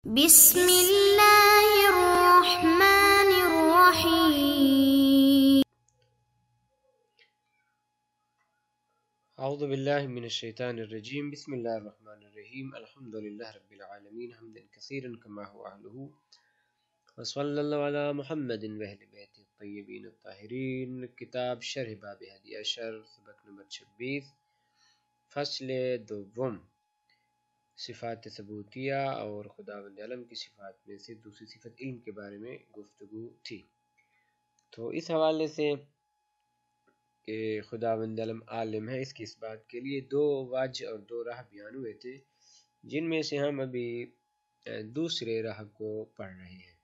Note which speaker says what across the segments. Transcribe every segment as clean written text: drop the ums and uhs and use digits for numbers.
Speaker 1: بسم الله الرحمن الرحيم.
Speaker 2: أعوذ بالله من الشيطان الرجيم. بسم الله الرحمن الرحيم. الحمد لله رب العالمين حمدا كثيرا كما هو أهله، وصلى الله على محمد وأهل بيته الطيبين الطاهرين. کتاب شرح باب ہدی اشر، سبق نمبر 26، فصل دوم، صفات ثبوتیہ اور خداوند عالم کی صفات میں سے دوسری صفت علم کے بارے میں گفتگو تھی. تو اس حوالے سے کہ خداوند عالم ہے، اس کی اس بات کے لیے دو وجہ اور دو راہ بیان ہوئے تھے، جن میں سے ہم ابھی دوسرے راہ کو پڑھ رہے ہیں.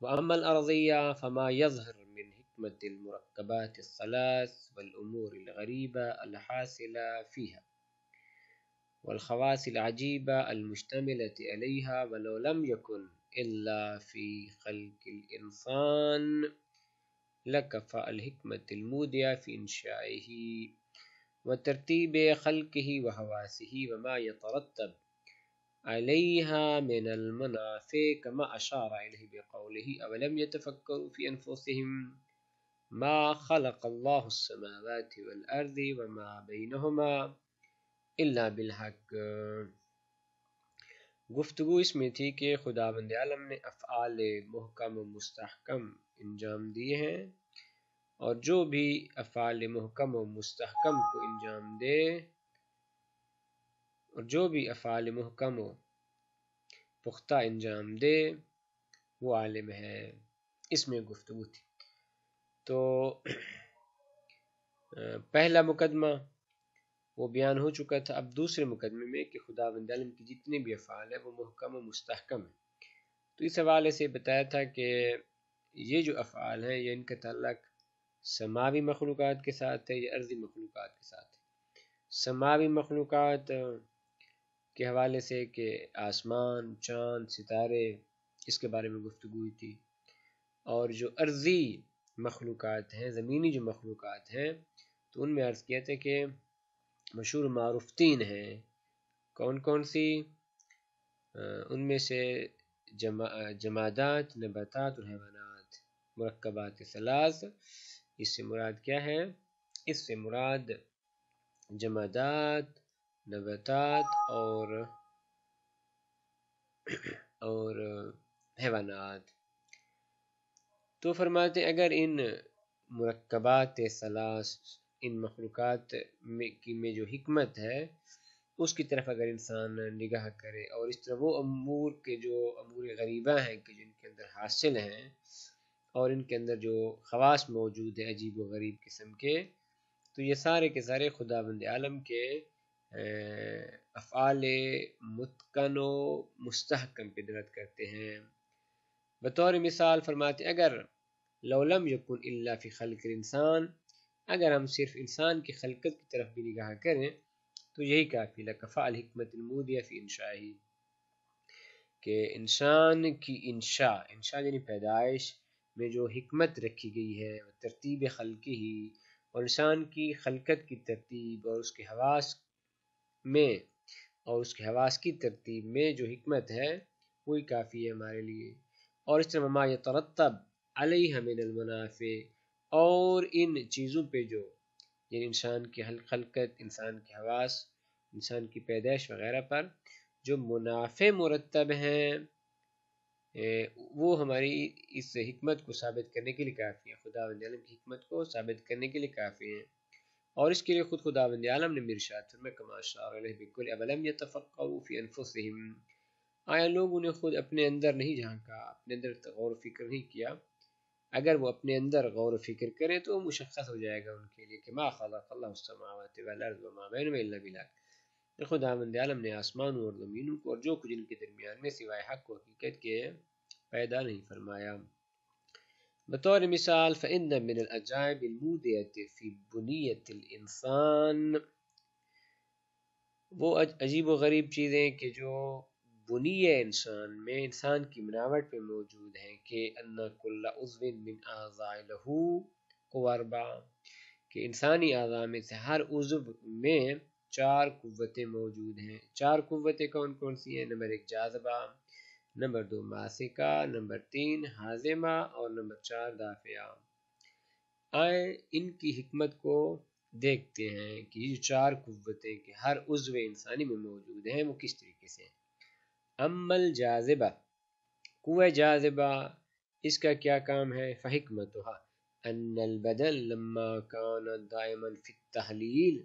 Speaker 2: وَأَمَّا الْأَرْضِيَّةُ فَمَا يَظْهَرُ مِنْ حِكْمَةِ الْمُرَكَّبَاتِ الثَّلَاثِ وَالْأُمُورِ الْغَرِيبَةِ الْحَاصِلَةِ فِيهَا وَالْخَوَاصِ الْعَجِيبَةِ الْمُشْتَمِلَةِ عَلَيْهَا وَلَوْ لَمْ يَكُنْ إِلَّا فِي خَلْقِ الْإِنسَانِ لَكَفَى الْحِكْمَةِ الْمُودِيَةِ فِي إِنْشَائِهِ وترتیب خلقه وحواسه وما يترتب عليها من المنافع كما أشار إليه بقوله أولم يتفكروا في أنفسهم ما خلق الله السماوات والأرض وما بينهما إلا بالحق. گفتگو اس میں تھی کہ خداوند عالم نے افعال محکم و مستحکم انجام دیے ہیں، اور جو بھی افعال محکم و مستحکم کو انجام دے، اور جو بھی افعال محکم و پختہ انجام دے وہ عالم ہے. اس میں گفتگو تھی. تو پہلا مقدمہ وہ بیان ہو چکا تھا. اب دوسرے مقدمے میں کہ خداوند عالم کی جتنے بھی افعال ہیں وہ محکم و مستحکم ہیں. تو اس حوالے سے بتایا تھا کہ یہ جو افعال ہیں یہ ان کا تعلق سماوی مخلوقات کے ساتھ ہے یا ارضی مخلوقات کے ساتھ ہے. سماوی مخلوقات کے حوالے سے کہ آسمان، چاند، ستارے، اس کے بارے میں گفتگو ہوئی تھی. اور جو ارضی مخلوقات ہیں، زمینی جو مخلوقات ہیں، تو ان میں عرض کیا تھا کہ مشہور معروف تین ہیں. کون کون سی؟ ان میں سے جمادات، نباتات اور حیوانات. مرکبات ثلاث، اس سے مراد کیا ہے؟ اس سے مراد جمادات، نباتات اور حیوانات. تو فرماتے اگر ان مرکبات ثلاث، ان مخلوقات میں جو حکمت ہے اس کی طرف اگر انسان نگاہ کرے، اور اس طرح وہ امور کے جو امور غریبہ ہیں کہ جن کے اندر حاصل ہیں اور ان کے اندر جو خواص موجود ہیں عجیب و غریب قسم کے، تو یہ سارے کے سارے خداوند عالم کے افعال متقن و مستحکم پہ دلالت کرتے ہیں. بطور مثال فرماتے اگر لو لم یکن الا فی خلق الانسان، اگر ہم صرف انسان کی خلقت کی طرف بھی نگاہ کریں تو یہی کافی. لکفى الحکمت المودیہ فی انشائہ، کہ انسان کی انشاء یعنی پیدائش میں جو حکمت رکھی گئی ہے، ترتیب خلقی ہی، اور انسان کی خلقت کی ترتیب اور اس کے حواس میں اور اس کے حواس کی ترتیب میں جو حکمت ہے وہی کافی ہے ہمارے لیے. اور اس طرح ما یترتب علیہ من المنافع، اور ان چیزوں پہ جو یعنی انسان کی خلقت، انسان کے حواس، انسان کی پیدائش وغیرہ پر جو منافع مرتب ہیں وہ ہماری اس حکمت کو ثابت کرنے کے لیے کافی ہیں، خداوند عالم کی حکمت کو ثابت کرنے کے لیے کافی ہیں. اور اس کے لیے خود خداوند عالم نے ارشاد فرمایا کما اشار علیہ بقول اولم یتفکروا فی انفسہم، آیا لوگوں نے خود اپنے اندر نہیں جھانکا، اپنے اندر غور و فکر نہیں کیا؟ اگر وہ اپنے اندر غور و فکر کرے تو مشخص ہو جائے گا ان کے لیے کہ ما خلق اللہ السماوات والارض وما بینہما الا بالحق، خداوند عالم نے آسمانوں اور زمینوں کو اور جو کچھ ان کے درمیان میں سوائے حق و حقیقت کے پیدا نہیں فرمایا. بطور مثال فإن من العجائب المودیة فی بنیۃ الانسان، وہ عجیب و غریب چیزیں کہ جو بنیہ انسان میں، انسان کی بناوٹ پہ موجود ہیں، کہ ان کل عضو من اعضاء له قوى اربع، کہ انسانی اعضاء میں سے ہر عضو میں 4 قوتیں موجود ہیں۔ 4 قوتیں کون کون سی ہیں؟ نمبر 1 جاذبہ، نمبر 2 ماسکہ، نمبر 3 ہاضمہ اور نمبر 4 دافعہ۔ آئیں ان کی حکمت کو دیکھتے ہیں کہ یہ 4 قوتیں کہ ہر عضو انسانی میں موجود ہیں وہ کس طریقے سے ہیں۔ امل جاذبہ، قوہ جاذبہ اس کا کیا کام ہے؟ فحکمتها ان البدن لما كان دائما في التحلیل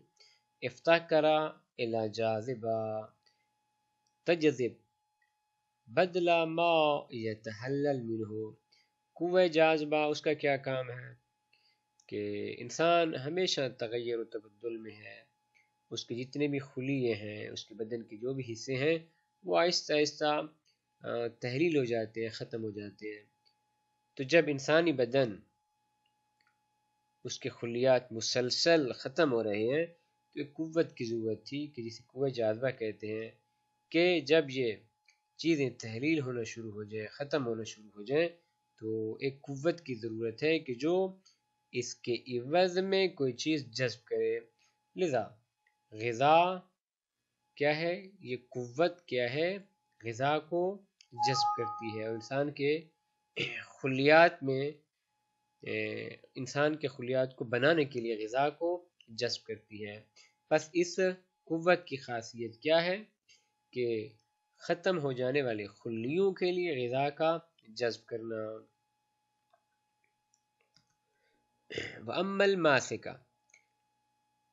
Speaker 2: افتقر الى جاذبہ تجذب بدل ما يتحلل منه۔ قوہ جاذبہ اس کا کیا کام ہے کہ انسان ہمیشہ تغیر و تبدل میں ہے، اس کے جتنے بھی خلیے ہیں، اس کے بدن کے جو بھی حصے ہیں وہ آہستہ آہستہ تحلیل ہو جاتے ہیں، ختم ہو جاتے ہیں۔ تو جب انسانی بدن اس کے خلیات مسلسل ختم ہو رہے ہیں تو ایک قوت کی ضرورت تھی کہ جسے قوہ جاذبہ کہتے ہیں، کہ جب یہ چیزیں تحلیل ہونا شروع ہو جائیں، ختم ہونا شروع ہو جائیں، تو ایک قوت کی ضرورت ہے کہ جو اس کے عوض میں کوئی چیز جذب کرے۔ لذا غذا کیا ہے؟ یہ قوت کیا ہے؟ غذا کو جذب کرتی ہے اور انسان کے خلیات میں انسان کے خلیات کو بنانے کے لیے غذا کو جذب کرتی ہے۔ بس اس قوت کی خاصیت کیا ہے کہ ختم ہو جانے والے خلیوں کے لیے غذا کا جذب کرنا۔ وَأَمَّا الْمَاسِكَةُ،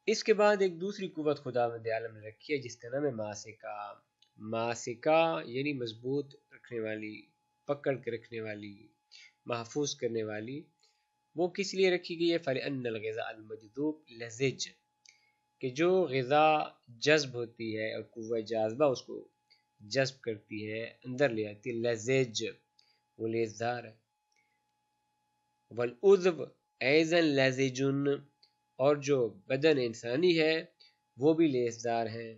Speaker 2: اس کے بعد ایک دوسری قوت خداوند عالم نے رکھی ہے جس کا نام ہے ماسکہ۔ ماسکہ یعنی مضبوط رکھنے والی، پکڑ کے رکھنے والی، محفوظ کرنے والی۔ وہ کس لیے رکھی گئی ہے؟ فَلِأَنَّ الْغِذَاءَ الْمَجْذُوبَ لَزِجٌ، کہ جو غذا جذب ہوتی ہے اور قوہ جاذبہ اس کو جذب کرتی ہے، اندر لے آتی ہے، لزج وہ لیزدار ہے۔ وَالْعُضْوُ أَيْضًا لَزِجٌ، اور جو بدن انسانی ہے وہ بھی لیزدار ہیں۔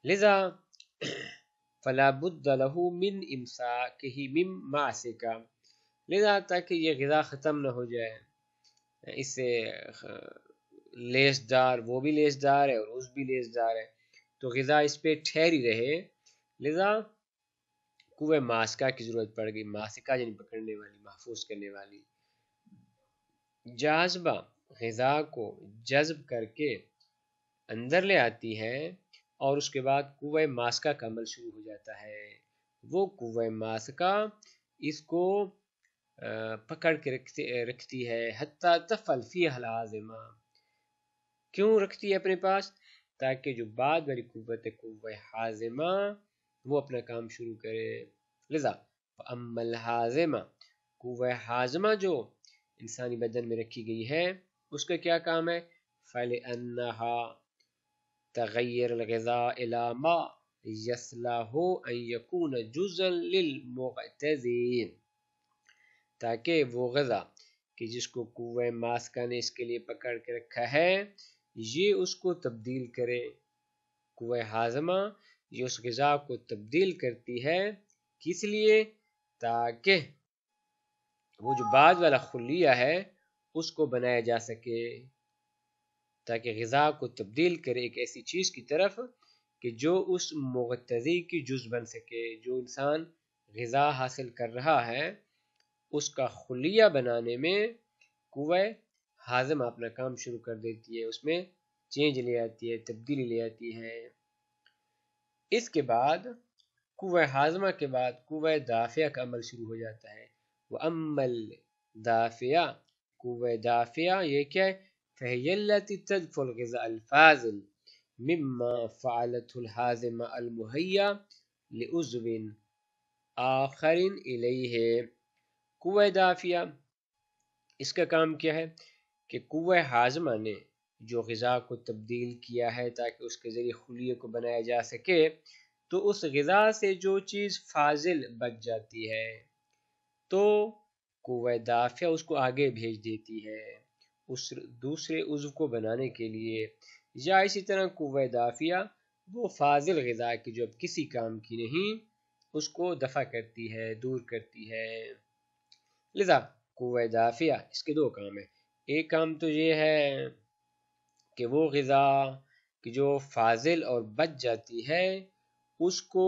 Speaker 2: لذا فَلَا بُدَّ لَهُ مِنْ إِمْسَاكِهِ مِنْ مَاسِكَةٍ، لذا تاکہ یہ غذا ختم نہ ہو جائے، اس سے لیزدار وہ بھی لیزدار ہے اور اس بھی لیزدار ہے، تو غذا اس پہ ٹھہری رہے، لذا قوہ ماسکہ کی ضرورت پڑ گئی۔ ماسکہ یعنی پکڑنے والی، محفوظ کرنے والی۔ جاذبہ غذا کو جذب کر کے اندر لے آتی ہے اور اس کے بعد قوہ ماسکہ کا عمل شروع ہو جاتا ہے۔ وہ قوہ ماسکہ اس کو پکڑ کے رکھتی ہے، حتی تفعل فیہا الہاضمہ، کیوں رکھتی ہے اپنے پاس؟ تاکہ جو بعد والی قوت ہے قوہ ہاضمہ وہ اپنا کام شروع کرے۔ لذا فَأَمَّا الْحَاضِمَةُ، قوہ ہاضمہ جو انسانی بدن میں رکھی گئی ہے اس کا کیا کام ہے؟ فَلِأَنَّهَا تَغَيِّرُ الْغِذَاءِ إِلَى مَا يَصْلُحُ أَنْ يَكُونَ جُزْءًا لِلْمُغْتَذِينَ، تاکہ وہ غذا کہ جس کو قوہ ماسکہ نے اس کے لیے پکڑ کے رکھا ہے یہ اس کو تبدیل کرے۔ قوہ ہاضمہ یہ اس غذا کو تبدیل کرتی ہے، کس لیے؟ تاکہ وہ جو بعد والا خلیہ ہے اس کو بنایا جا سکے، تاکہ غذا کو تبدیل کرے ایک ایسی چیز کی طرف کہ جو اس مغتذی کی جز بن سکے۔ جو انسان غذا حاصل کر رہا ہے اس کا خلیہ بنانے میں قوہ ہاضمہ اپنا کام شروع کر دیتی ہے، اس میں چینج لے آتی ہے، تبدیلی لے آتی ہے۔ اس کے بعد قوہ ہاضمہ کے بعد قوہ دافعہ کا عمل شروع ہو جاتا ہے۔ وَأَمَّا الدَّافِعَةُ، قوہ دافعہ یہ کیا ہے؟ فَهِيَ الَّتِي تَدْفُعُ الْغِذَاءَ الْفَاضِلَ مِمَّا فَعَلَتْهُ الْحَاضِمَةُ الْمُهَيَّأَ لِعُضْوٍ آخَرٍ إِلَيْهِ۔ قوہ دافعہ اس کا کام کیا ہے کہ قوہ ہاضمہ نے جو غذا کو تبدیل کیا ہے تاکہ اس کے ذریعے خلیے کو بنایا جا سکے، تو اس غذا سے جو چیز فاضل بچ جاتی ہے تو قوہ دافعہ اس کو آگے بھیج دیتی ہے اس دوسرے عضو کو بنانے کے لیے، یا اسی طرح قوہ دافعہ وہ فاضل غذا کی جو اب کسی کام کی نہیں اس کو دفع کرتی ہے، دور کرتی ہے۔ لذا قوہ دافعہ اس کے دو کام ہیں، ایک کام تو یہ ہے کہ وہ غذا کہ جو فاضل اور بچ جاتی ہے اس کو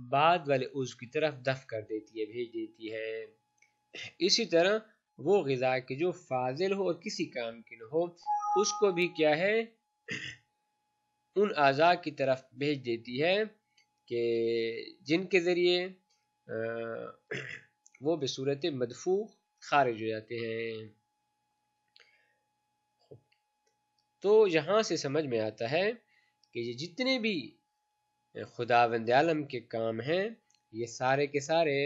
Speaker 2: بعد والے عضو کی طرف دفع کر دیتی ہے، بھیج دیتی ہے۔ اسی طرح وہ غذا کی جو فاضل ہو اور کسی کام کی نہ ہو اس کو بھی کیا ہے ان اعضاء کی طرف بھیج دیتی ہے کہ جن کے ذریعے وہ بصورت مدفوع خارج ہو جاتے ہیں۔ تو یہاں سے سمجھ میں آتا ہے کہ یہ جتنے بھی خداوند عالم کے کام ہیں یہ سارے کے سارے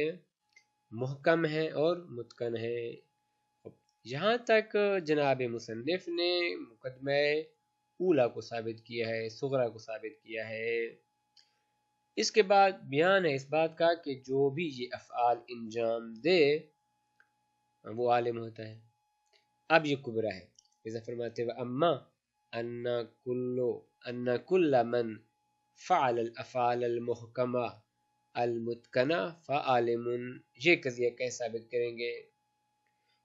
Speaker 2: محکم ہیں اور متقن ہیں۔ یہاں تک جناب مصنف نے مقدمہ اولا کو ثابت کیا ہے، صغرا کو ثابت کیا ہے۔ اس کے بعد بیان ہے اس بات کا کہ جو بھی یہ افعال انجام دے وہ عالم ہوتا ہے۔ اب یہ کبرا ہے، جیسا فرماتے ہیں اما ان کل من فعل الافعال المحکمہ المتقنہ فعالم، یہ قضیہ کیسے ثابت کریں گے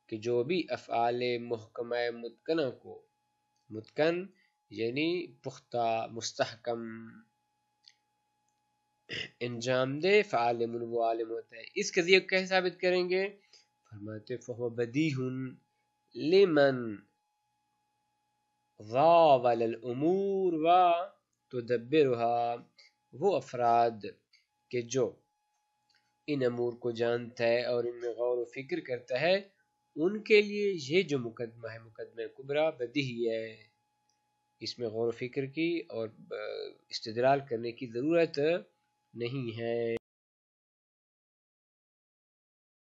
Speaker 2: کہ جو بھی افعال محکمہ متقنہ کو، متقن یعنی پختہ مستحکم، انجام دے فعالم وہ عالم ہوتا ہے۔ اس قضیہ کو کیسے ثابت کریں گے؟ فرماتے فہو بدیہٌ لمن ضاول الامور و تدبرها، وہ افراد کہ جو ان امور کو جانتا ہے اور ان میں غور و فکر کرتا ہے ان کے لیے یہ جو مقدمہ ہے مقدمہ کبریٰ بدیہی ہے، اس میں غور و فکر کی اور استدلال کرنے کی ضرورت نہیں ہے۔